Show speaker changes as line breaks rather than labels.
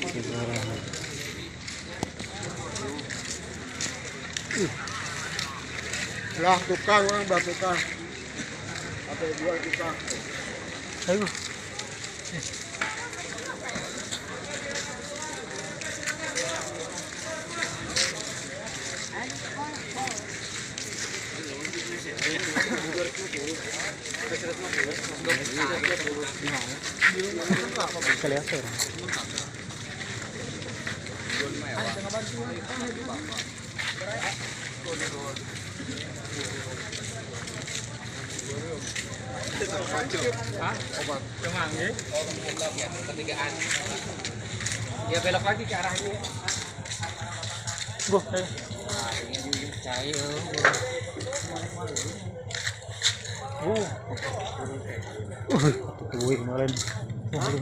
Lah tukang orang buat tukang. Apa jual tukang?
Ayo. Kelihatan.
Hah? Semanggi? Ketigaan. Dia belok lagi ke arah ini.
Boh,
Cair.
kemarin.